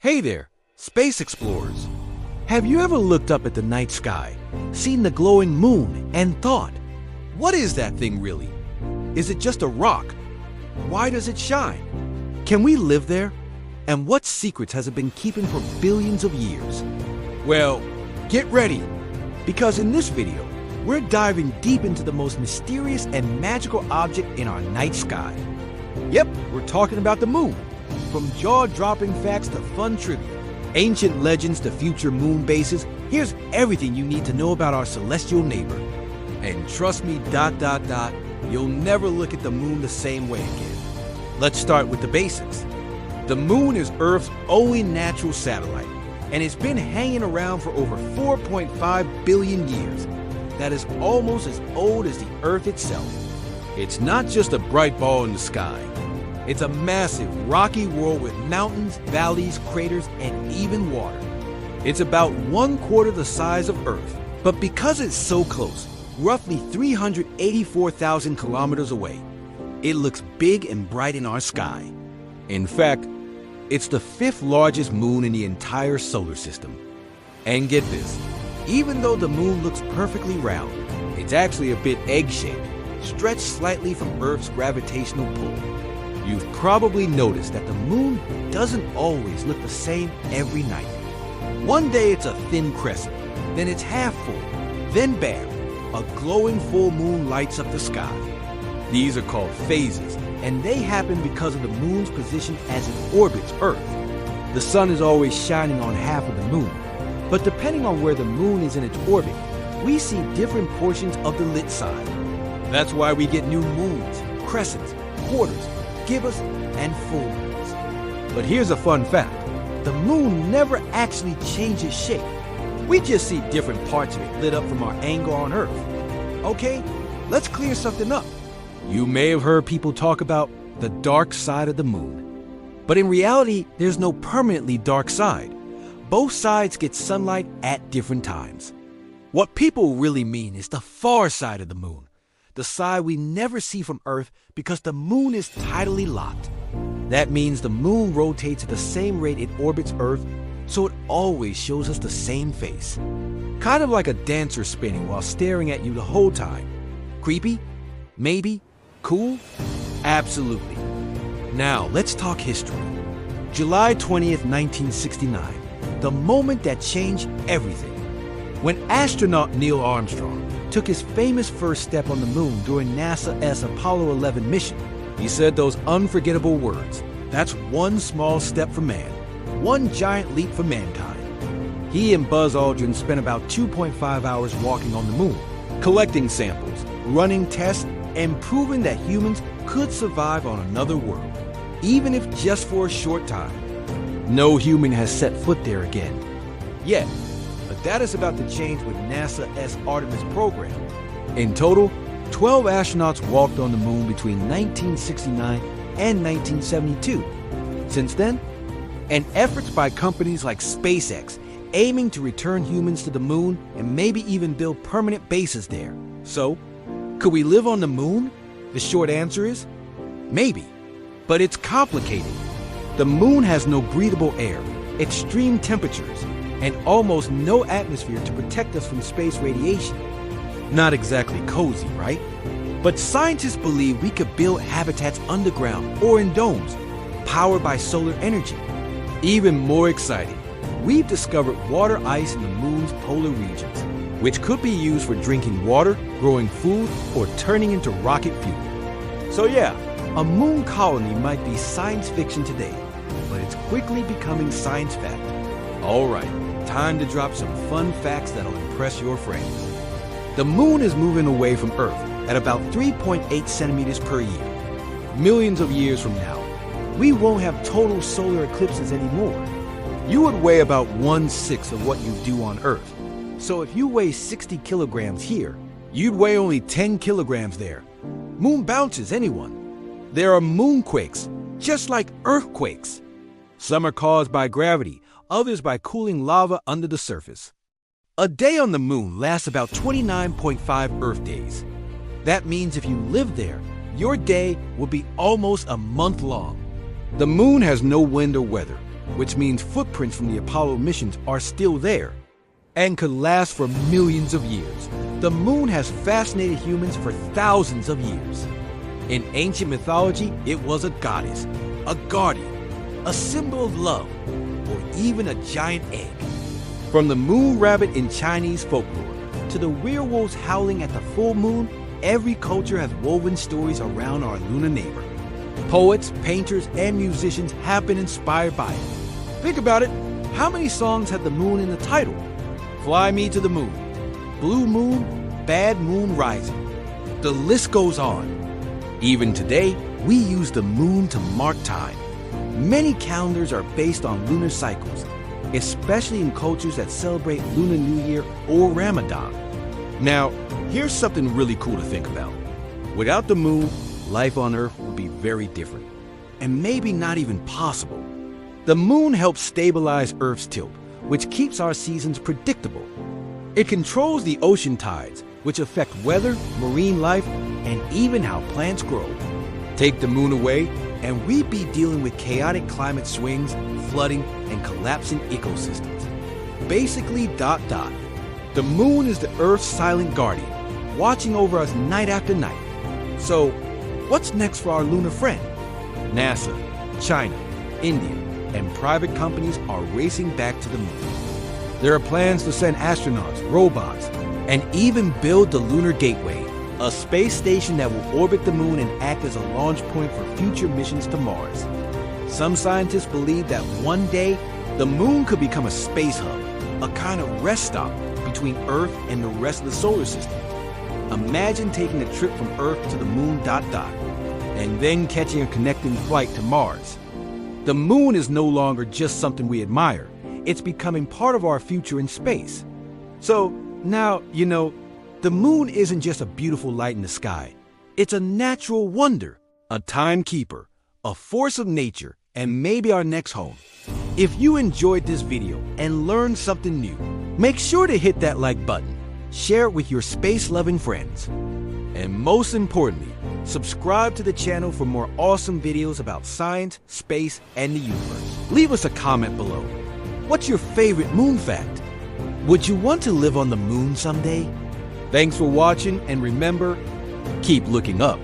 Hey there, space explorers. Have you ever looked up at the night sky, seen the glowing moon, and thought, what is that thing really? Is it just a rock? Why does it shine? Can we live there? And what secrets has it been keeping for billions of years? Well, get ready, because in this video, we're diving deep into the most mysterious and magical object in our night sky. Yep, we're talking about the moon. From jaw-dropping facts to fun trivia, ancient legends to future moon bases, here's everything you need to know about our celestial neighbor. And trust me, you'll never look at the moon the same way again. Let's start with the basics. The moon is Earth's only natural satellite, and it's been hanging around for over 4.5 billion years. That is almost as old as the Earth itself. It's not just a bright ball in the sky. It's a massive, rocky world with mountains, valleys, craters, and even water. It's about 1/4 the size of Earth, but because it's so close, roughly 384,000 kilometers away, it looks big and bright in our sky. In fact, it's the 5th largest moon in the entire solar system. And get this, even though the moon looks perfectly round, it's actually a bit egg-shaped, stretched slightly from Earth's gravitational pull. You've probably noticed that the moon doesn't always look the same every night. One day it's a thin crescent, then it's half full, then bam, a glowing full moon lights up the sky. These are called phases, and they happen because of the moon's position as it orbits Earth. The sun is always shining on half of the moon, but depending on where the moon is in its orbit, we see different portions of the lit side. That's why we get new moons, crescents, quarters, gibbous, and full moons. But here's a fun fact. The moon never actually changes shape. We just see different parts of it lit up from our angle on Earth. Okay, let's clear something up. You may have heard people talk about the dark side of the moon. But in reality, there's no permanently dark side. Both sides get sunlight at different times. What people really mean is the far side of the moon, the side we never see from Earth because the moon is tidally locked. That means the moon rotates at the same rate it orbits Earth, so it always shows us the same face. Kind of like a dancer spinning while staring at you the whole time. Creepy? Maybe? Cool? Absolutely. Now, let's talk history. July 20th, 1969, the moment that changed everything. When astronaut Neil Armstrong took his famous first step on the moon during NASA's Apollo 11 mission, he said those unforgettable words, "That's one small step for man, one giant leap for mankind." He and Buzz Aldrin spent about 2.5 hours walking on the moon, collecting samples, running tests, and proving that humans could survive on another world, even if just for a short time. No human has set foot there again, yet. But that is about to change with NASA's Artemis program. In total, 12 astronauts walked on the moon between 1969 and 1972. Since then, and efforts by companies like SpaceX aiming to return humans to the moon and maybe even build permanent bases there. So, could we live on the moon? The short answer is, maybe. But it's complicated. The moon has no breathable air, extreme temperatures, and almost no atmosphere to protect us from space radiation. Not exactly cozy, right? But scientists believe we could build habitats underground or in domes, powered by solar energy. Even more exciting, we've discovered water ice in the moon's polar regions, which could be used for drinking water, growing food, or turning into rocket fuel. So yeah, a moon colony might be science fiction today, but it's quickly becoming science fact. All right. Time to drop some fun facts that'll impress your friends. The moon is moving away from Earth at about 3.8 centimeters per year. Millions of years from now, we won't have total solar eclipses anymore. You would weigh about 1/6 of what you do on Earth. So if you weigh 60 kilograms here, you'd weigh only 10 kilograms there. Moon bounces anyone. There are moonquakes, just like earthquakes. Some are caused by gravity, others by cooling lava under the surface. A day on the moon lasts about 29.5 Earth days. That means if you live there, your day will be almost a month long. The moon has no wind or weather, which means footprints from the Apollo missions are still there and could last for millions of years. The moon has fascinated humans for thousands of years. In ancient mythology, it was a goddess, a guardian, a symbol of love, or even a giant egg. From the moon rabbit in Chinese folklore to the werewolves howling at the full moon, every culture has woven stories around our lunar neighbor. Poets, painters, and musicians have been inspired by it. Think about it. How many songs have the moon in the title? Fly Me to the Moon, Blue Moon, Bad Moon Rising. The list goes on. Even today, we use the moon to mark time. Many calendars are based on lunar cycles, especially in cultures that celebrate Lunar New Year or Ramadan. Now, here's something really cool to think about. Without the moon, life on Earth would be very different, and maybe not even possible. The moon helps stabilize Earth's tilt, which keeps our seasons predictable. It controls the ocean tides, which affect weather, marine life, and even how plants grow. Take the moon away, and we'd be dealing with chaotic climate swings, flooding, and collapsing ecosystems. Basically, ... The moon is the Earth's silent guardian, watching over us night after night. So, what's next for our lunar friend? NASA, China, India, and private companies are racing back to the moon. There are plans to send astronauts, robots, and even build the Lunar Gateway, a space station that will orbit the moon and act as a launch point for future missions to Mars. Some scientists believe that one day, the moon could become a space hub, a kind of rest stop between Earth and the rest of the solar system. Imagine taking a trip from Earth to the moon ... and then catching a connecting flight to Mars. The moon is no longer just something we admire. It's becoming part of our future in space. So now, the moon isn't just a beautiful light in the sky. It's a natural wonder, a timekeeper, a force of nature, and maybe our next home. If you enjoyed this video and learned something new, make sure to hit that like button, share it with your space-loving friends, and most importantly, subscribe to the channel for more awesome videos about science, space, and the universe. Leave us a comment below. What's your favorite moon fact? Would you want to live on the moon someday? Thanks for watching, and remember, keep looking up.